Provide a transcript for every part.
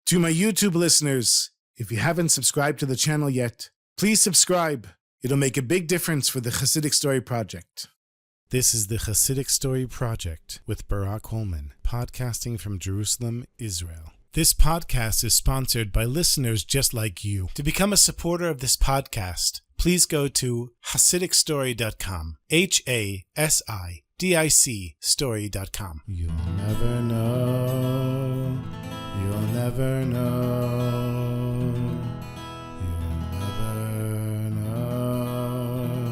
To my YouTube listeners, if you haven't subscribed to the channel yet, please subscribe. It'll make a big difference for the Chassidic Story Project. This is the Chassidic Story Project with Barak Hullman, podcasting from Jerusalem, Israel. This podcast is sponsored by listeners just like you. To become a supporter of this podcast, please go to HasidicStory.com, HASIDIC story.com. You'll never know, you'll never know, you'll never know,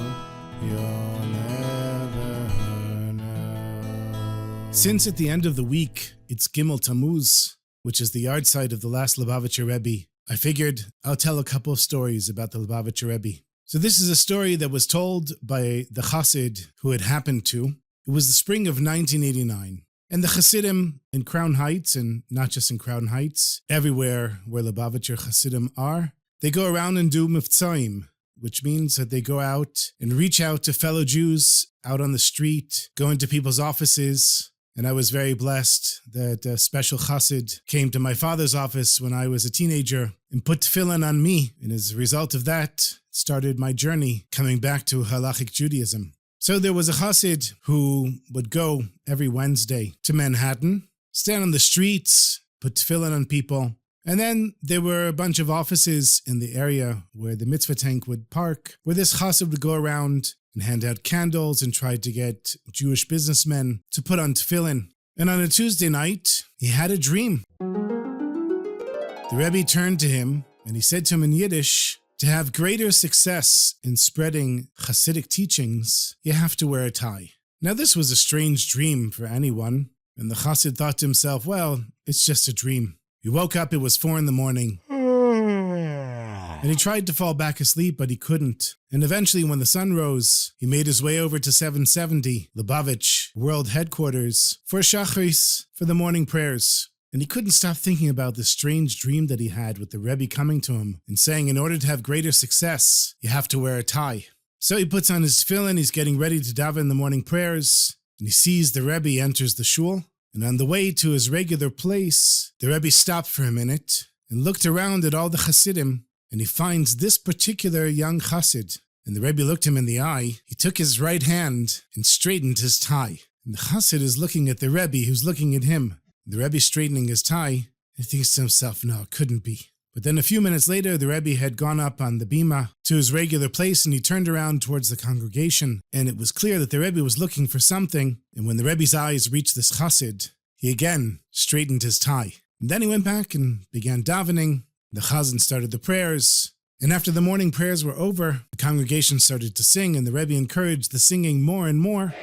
you'll never know. Since at the end of the week, it's Gimel Tammuz, which is the yard site of the last Lubavitcher Rebbe, I figured I'll tell a couple of stories about the Lubavitcher Rebbe. So this is a story that was told by the Chassid who it happened to. It was the spring of 1989. And the Chassidim in Crown Heights, and not just in Crown Heights, everywhere where Lubavitcher Chassidim are, they go around and do mivtzoim, which means that they go out and reach out to fellow Jews out on the street, go into people's offices. And I was very blessed that a special chassid came to my father's office when I was a teenager and put tefillin on me. And as a result of that, started my journey coming back to halachic Judaism. So there was a chassid who would go every Wednesday to Manhattan, stand on the streets, put tefillin on people. And then there were a bunch of offices in the area where the mitzvah tank would park, where this chassid would go around and hand out candles and try to get Jewish businessmen to put on tefillin. And on a Tuesday night, he had a dream. The Rebbe turned to him and he said to him in Yiddish, to have greater success in spreading Chassidic teachings, you have to wear a tie. Now this was a strange dream for anyone, and the chassid thought to himself, well, it's just a dream. He woke up, it was 4 a.m, and he tried to fall back asleep, but he couldn't. And eventually, when the sun rose, he made his way over to 770, Lubavitch, world headquarters, for Shachris, for the morning prayers. And he couldn't stop thinking about this strange dream that he had with the Rebbe coming to him and saying, in order to have greater success, you have to wear a tie. So he puts on his tefillin, he's getting ready to daven the morning prayers, and he sees the Rebbe enters the shul. And on the way to his regular place, the Rebbe stopped for a minute and looked around at all the Chassidim, and he finds this particular young chassid. And the Rebbe looked him in the eye. He took his right hand and straightened his tie. And the chassid is looking at the Rebbe, who's looking at him. The Rebbe straightening his tie, and he thinks to himself, no, it couldn't be. But then a few minutes later, the Rebbe had gone up on the bima to his regular place, and he turned around towards the congregation, and it was clear that the Rebbe was looking for something. And when the Rebbe's eyes reached this chassid, he again straightened his tie. And then he went back and began davening. The chazan started the prayers, and after the morning prayers were over, the congregation started to sing, and the Rebbe encouraged the singing more and more.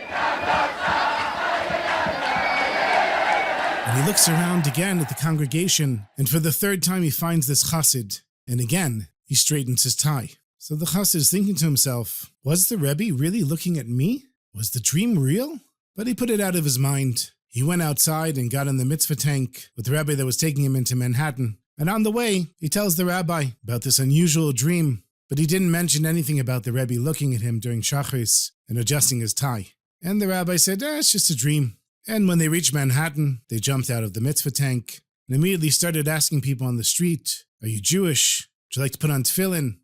And he looks around again at the congregation, and for the third time he finds this chassid, and again he straightens his tie. So the chassid is thinking to himself, was the Rebbe really looking at me? Was the dream real? But he put it out of his mind. He went outside and got in the mitzvah tank with the Rebbe that was taking him into Manhattan. And on the way, he tells the rabbi about this unusual dream, but he didn't mention anything about the Rebbe looking at him during Shachris and adjusting his tie. And the rabbi said, it's just a dream. And when they reached Manhattan, they jumped out of the mitzvah tank and immediately started asking people on the street, are you Jewish? Would you like to put on tefillin?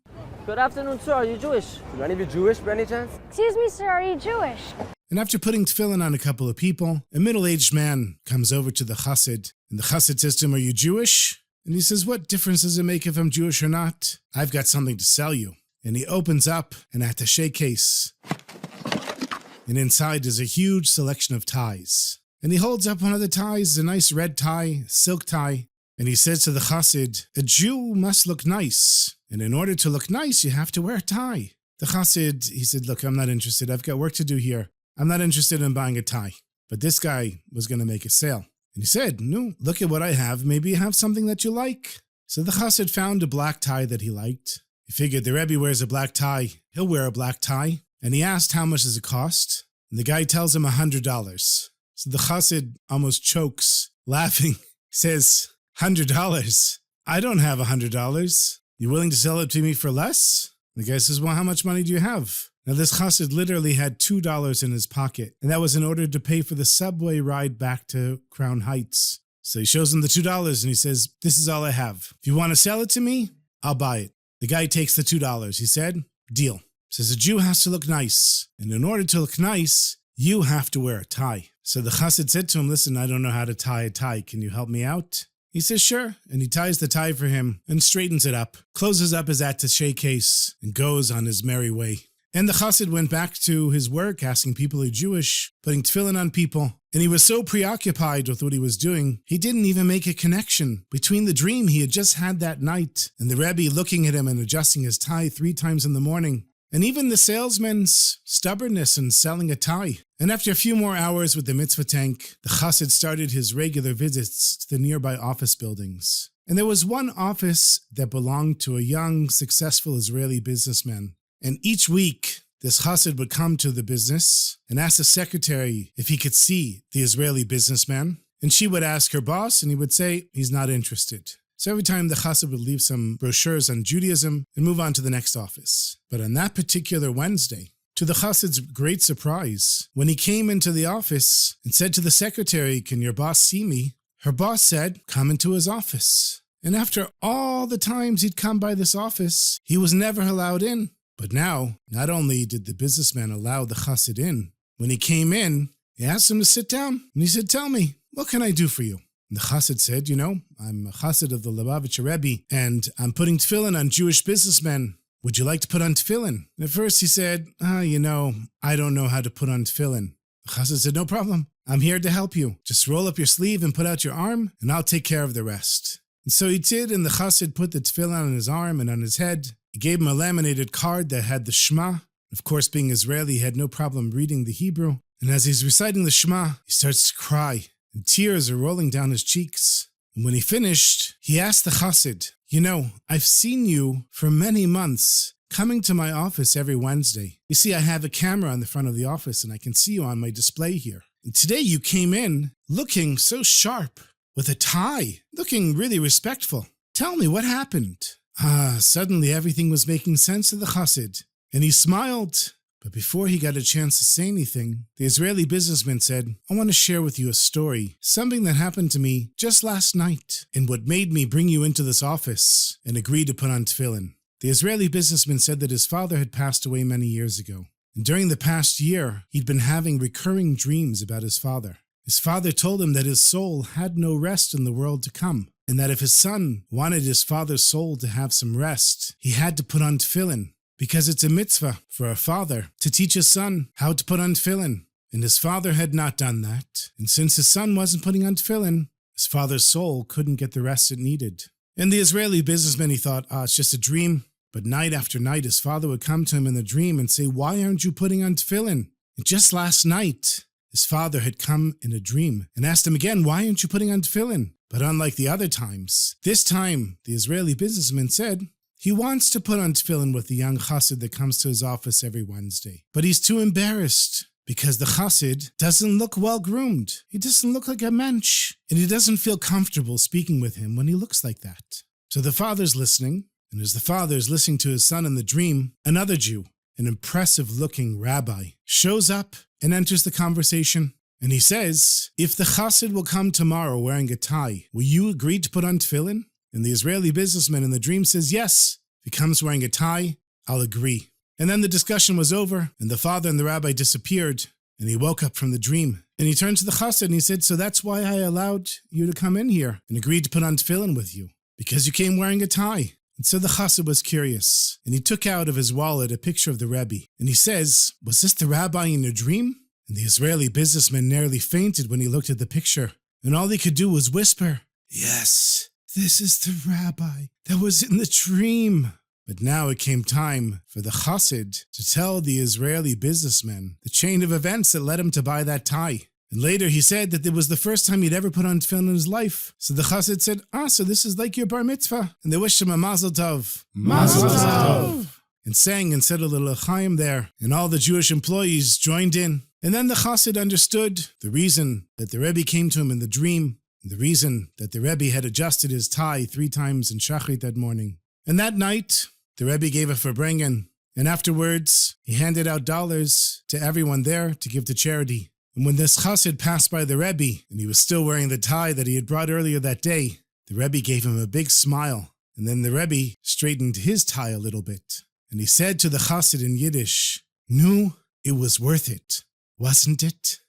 Good afternoon, sir. Are you Jewish? Are any of you Jewish by any chance? Excuse me, sir, are you Jewish? And after putting tefillin on a couple of people, a middle-aged man comes over to the chassid, and the chassid says to him, are you Jewish? And he says, what difference does it make if I'm Jewish or not? I've got something to sell you. And he opens up an attaché case. And inside is a huge selection of ties. And he holds up one of the ties, a nice red tie, silk tie. And he says to the chassid, a Jew must look nice. And in order to look nice, you have to wear a tie. The chassid, he said, look, I'm not interested. I've got work to do here. I'm not interested in buying a tie. But this guy was going to make a sale. And he said, no, look at what I have. Maybe you have something that you like. So the chassid found a black tie that he liked. He figured the Rebbe wears a black tie. He'll wear a black tie. And he asked how much does it cost. And the guy tells him $100. So the chassid almost chokes, laughing. He says, $100? I don't have $100. You willing to sell it to me for less? The guy says, well, how much money do you have? Now this chassid literally had $2 in his pocket, and that was in order to pay for the subway ride back to Crown Heights. So he shows him the $2 and he says, this is all I have. If you want to sell it to me, I'll buy it. The guy takes the $2. He said, deal. Says a Jew has to look nice. And in order to look nice, you have to wear a tie. So the chassid said to him, listen, I don't know how to tie a tie. Can you help me out? He says, sure. And he ties the tie for him and straightens it up, closes up his attaché case, and goes on his merry way. And the chassid went back to his work, asking people who are Jewish, putting tefillin on people. And he was so preoccupied with what he was doing, he didn't even make a connection between the dream he had just had that night and the Rebbe looking at him and adjusting his tie 3 times in the morning. And even the salesman's stubbornness in selling a tie. And after a few more hours with the mitzvah tank, the chassid started his regular visits to the nearby office buildings. And there was one office that belonged to a young, successful Israeli businessman. And each week, this chassid would come to the business and ask the secretary if he could see the Israeli businessman. And she would ask her boss, and he would say he's not interested. So every time the chassid would leave some brochures on Judaism and move on to the next office. But on that particular Wednesday, to the chassid's great surprise, when he came into the office and said to the secretary, can your boss see me? Her boss said, come into his office. And after all the times he'd come by this office, he was never allowed in. But now, not only did the businessman allow the chassid in, when he came in, he asked him to sit down, and he said, tell me, what can I do for you? And the chassid said, I'm a chassid of the Lubavitcher Rebbe, and I'm putting tefillin on Jewish businessmen. Would you like to put on tefillin? And at first he said, I don't know how to put on tefillin. The chassid said, no problem. I'm here to help you. Just roll up your sleeve and put out your arm, and I'll take care of the rest. And so he did, and the chassid put the tefillin on his arm and on his head. He gave him a laminated card that had the Shema. Of course, being Israeli, he had no problem reading the Hebrew. And as he's reciting the Shema, he starts to cry, and tears are rolling down his cheeks. And when he finished, he asked the chassid, I've seen you for many months coming to my office every Wednesday. You see, I have a camera on the front of the office, and I can see you on my display here. And today you came in looking so sharp, with a tie, looking really respectful. Tell me, what happened? Suddenly everything was making sense to the chassid, and he smiled. But before he got a chance to say anything, the Israeli businessman said, I want to share with you a story, something that happened to me just last night, and what made me bring you into this office and agree to put on tefillin. The Israeli businessman said that his father had passed away many years ago, and during the past year, he'd been having recurring dreams about his father. His father told him that his soul had no rest in the world to come, and that if his son wanted his father's soul to have some rest, he had to put on tefillin, because it's a mitzvah for a father to teach his son how to put on tefillin. And his father had not done that, and since his son wasn't putting on tefillin, his father's soul couldn't get the rest it needed. And the Israeli businessman, he thought, it's just a dream. But night after night, his father would come to him in the dream and say, why aren't you putting on tefillin? And just last night, his father had come in a dream and asked him again, why aren't you putting on tefillin? But unlike the other times, this time, the Israeli businessman said he wants to put on tefillin with the young chassid that comes to his office every Wednesday. But he's too embarrassed because the chassid doesn't look well-groomed. He doesn't look like a mensch, and he doesn't feel comfortable speaking with him when he looks like that. So the father's listening, and as the father is listening to his son in the dream, another Jew, an impressive-looking rabbi, shows up and enters the conversation. And he says, if the chassid will come tomorrow wearing a tie, will you agree to put on tefillin? And the Israeli businessman in the dream says, yes, if he comes wearing a tie, I'll agree. And then the discussion was over, and the father and the rabbi disappeared, and he woke up from the dream. And he turned to the chassid and he said, so that's why I allowed you to come in here and agreed to put on tefillin with you, because you came wearing a tie. And so the chassid was curious, and he took out of his wallet a picture of the Rebbe. And he says, was this the rabbi in your dream? And the Israeli businessman nearly fainted when he looked at the picture, and all he could do was whisper, yes, this is the rabbi that was in the dream. But now it came time for the chassid to tell the Israeli businessman the chain of events that led him to buy that tie. And later he said that it was the first time he'd ever put on tefillin in his life. So the chassid said, so this is like your bar mitzvah. And they wished him a mazel tov. Mazel tov. And sang and said a little l'chaim there. And all the Jewish employees joined in. And then the chassid understood the reason that the Rebbe came to him in the dream, and the reason that the Rebbe had adjusted his tie 3 times in Shachrit that morning. And that night, the Rebbe gave a farbrengen, and afterwards, he handed out dollars to everyone there to give to charity. And when this chassid passed by the Rebbe, and he was still wearing the tie that he had brought earlier that day, the Rebbe gave him a big smile, and then the Rebbe straightened his tie a little bit. And he said to the chassid in Yiddish, "Nu, it was worth it, wasn't it?"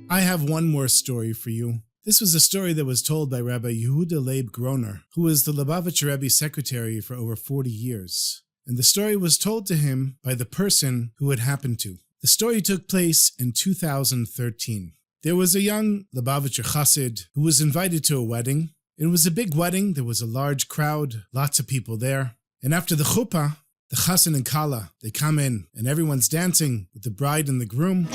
I have one more story for you. This was a story that was told by Rabbi Yehuda Leib Groner, who was the Lubavitcher Rebbe's secretary for over 40 years. And the story was told to him by the person who it happened to. The story took place in 2013. There was a young Lubavitcher chassid who was invited to a wedding. It was a big wedding. There was a large crowd, lots of people there. And after the chuppah, the chassan and kala, they come in and everyone's dancing with the bride and the groom.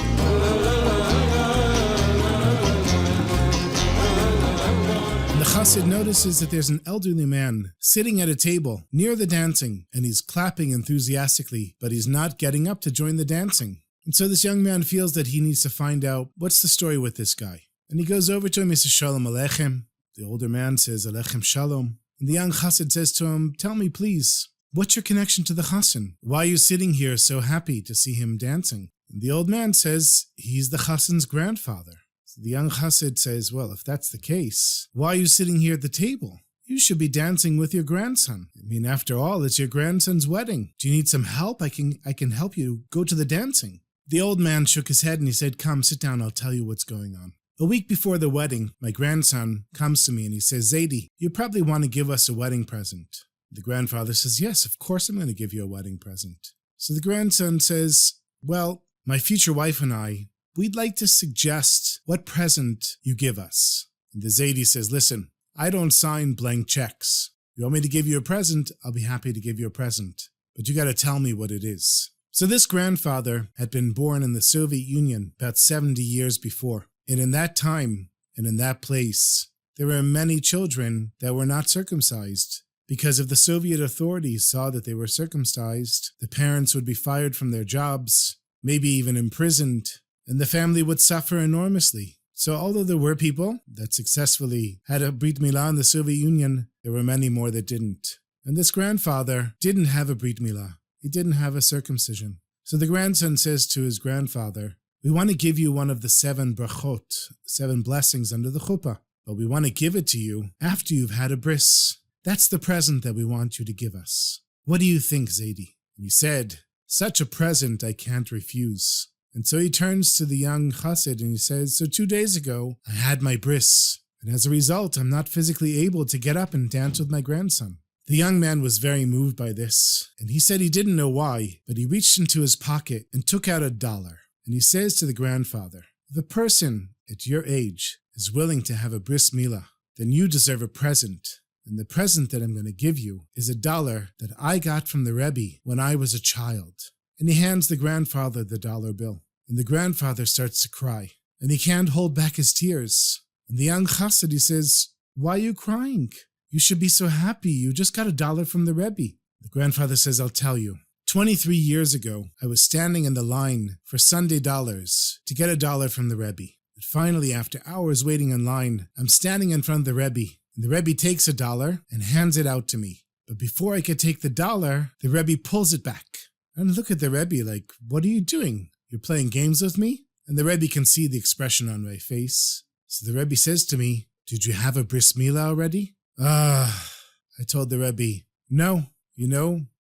The chassid notices that there's an elderly man sitting at a table near the dancing, and he's clapping enthusiastically, but he's not getting up to join the dancing. And so this young man feels that he needs to find out what's the story with this guy. And he goes over to him, he says, "Shalom Aleichem." The older man says, "Aleichem Shalom." And the young chassid says to him, "Tell me please, what's your connection to the chassan? Why are you sitting here so happy to see him dancing?" And the old man says, "He's the chassan's grandfather." The young chassid says, "Well, if that's the case, why are you sitting here at the table? You should be dancing with your grandson. I mean, after all, it's your grandson's wedding. Do you need some help? I can help you go to the dancing." The old man shook his head and he said, "Come, sit down, I'll tell you what's going on. A week before the wedding, my grandson comes to me and he says, 'Zaidi, you probably want to give us a wedding present.' The grandfather says, 'Yes, of course I'm going to give you a wedding present.' So the grandson says, 'Well, my future wife and I, we'd like to suggest what present you give us.' And the Zaidi says, 'Listen, I don't sign blank checks. You want me to give you a present? I'll be happy to give you a present. But you got to tell me what it is.' So this grandfather had been born in the Soviet Union about 70 years before. And in that time and in that place, there were many children that were not circumcised. Because if the Soviet authorities saw that they were circumcised, the parents would be fired from their jobs, maybe even imprisoned, and the family would suffer enormously. So although there were people that successfully had a Brit Milah in the Soviet Union, there were many more that didn't. And this grandfather didn't have a Brit Milah. He didn't have a circumcision. So the grandson says to his grandfather, "We want to give you one of the 7 brachot, 7 blessings under the chuppah, but we want to give it to you after you've had a bris. That's the present that we want you to give us. What do you think, Zaidi?" And he said, "Such a present I can't refuse." And so he turns to the young chassid and he says, "So 2 days ago, I had my bris, and as a result, I'm not physically able to get up and dance with my grandson." The young man was very moved by this, and he said he didn't know why, but he reached into his pocket and took out $1. And he says to the grandfather, "If a person at your age is willing to have a bris milah, then you deserve a present. And the present that I'm going to give you is $1 that I got from the Rebbe when I was a child." And he hands the grandfather the $1 bill. And the grandfather starts to cry. And he can't hold back his tears. And the young chassid, he says, "Why are you crying? You should be so happy. You just got $1 from the Rebbe." The grandfather says, "I'll tell you. 23 years ago, I was standing in the line for Sunday dollars to get $1 from the Rebbe. But finally, after hours waiting in line, I'm standing in front of the Rebbe. And the Rebbe takes $1 and hands it out to me. But before I could take the $1, the Rebbe pulls it back. And look at the Rebbe like, 'What are you doing? You're playing games with me?' And the Rebbe can see the expression on my face. So the Rebbe says to me, 'Did you have a bris milah already?' I told the Rebbe, 'No,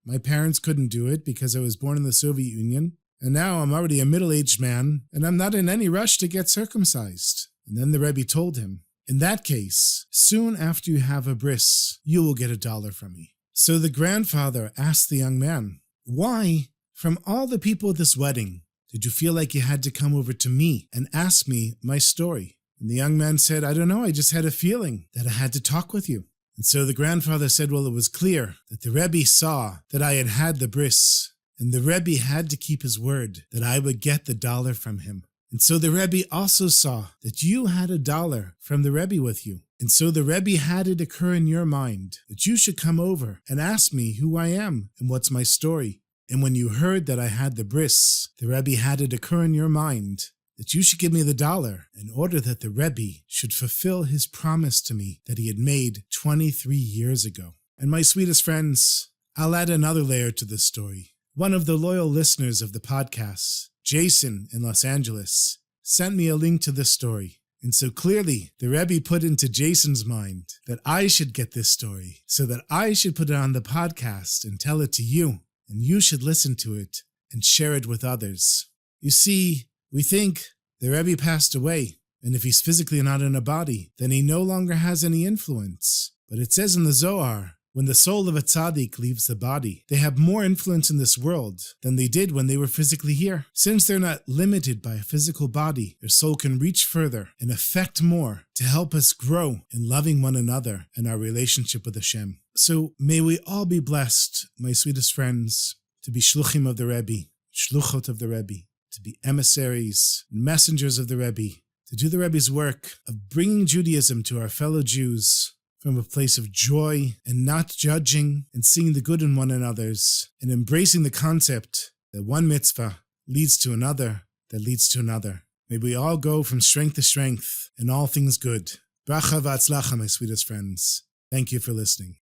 my parents couldn't do it because I was born in the Soviet Union. And now I'm already a middle-aged man, and I'm not in any rush to get circumcised.' And then the Rebbe told him, 'In that case, soon after you have a bris, you will get $1 from me.' So the grandfather asked the young man, 'Why, from all the people at this wedding, did you feel like you had to come over to me and ask me my story?' And the young man said, 'I don't know, I just had a feeling that I had to talk with you.' And so the grandfather said, 'Well, it was clear that the Rebbe saw that I had had the bris, and the Rebbe had to keep his word that I would get the $1 from him. And so the Rebbe also saw that you had $1 from the Rebbe with you. And so the Rebbe had it occur in your mind that you should come over and ask me who I am and what's my story. And when you heard that I had the bris, the Rebbe had it occur in your mind that you should give me the $1 in order that the Rebbe should fulfill his promise to me that he had made 23 years ago. And my sweetest friends, I'll add another layer to this story. One of the loyal listeners of the podcast, Jason in Los Angeles, sent me a link to this story. And so clearly, the Rebbe put into Jason's mind that I should get this story so that I should put it on the podcast and tell it to you, and you should listen to it and share it with others. You see, we think the Rebbe passed away, and if he's physically not in a body, then he no longer has any influence. But it says in the Zohar, when the soul of a tzaddik leaves the body, they have more influence in this world than they did when they were physically here. Since they're not limited by a physical body, their soul can reach further and affect more to help us grow in loving one another and our relationship with Hashem. So may we all be blessed, my sweetest friends, to be shluchim of the Rebbe, shluchot of the Rebbe, to be emissaries, messengers of the Rebbe, to do the Rebbe's work of bringing Judaism to our fellow Jews from a place of joy and not judging and seeing the good in one another's and embracing the concept that one mitzvah leads to another that leads to another. May we all go from strength to strength and all things good. Bracha v'atzlacha, my sweetest friends. Thank you for listening.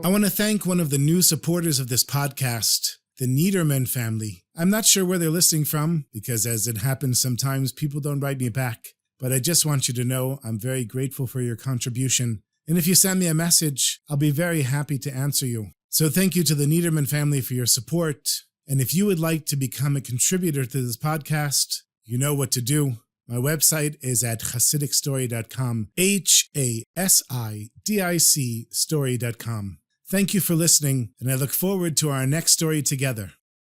I want to thank one of the new supporters of this podcast, the Niederman family. I'm not sure where they're listening from, because as it happens sometimes, people don't write me back. But I just want you to know I'm very grateful for your contribution. And if you send me a message, I'll be very happy to answer you. So thank you to the Niederman family for your support. And if you would like to become a contributor to this podcast, you know what to do. My website is at chassidicstory.com, HASIDIC story.com. Thank you for listening, and I look forward to our next story together.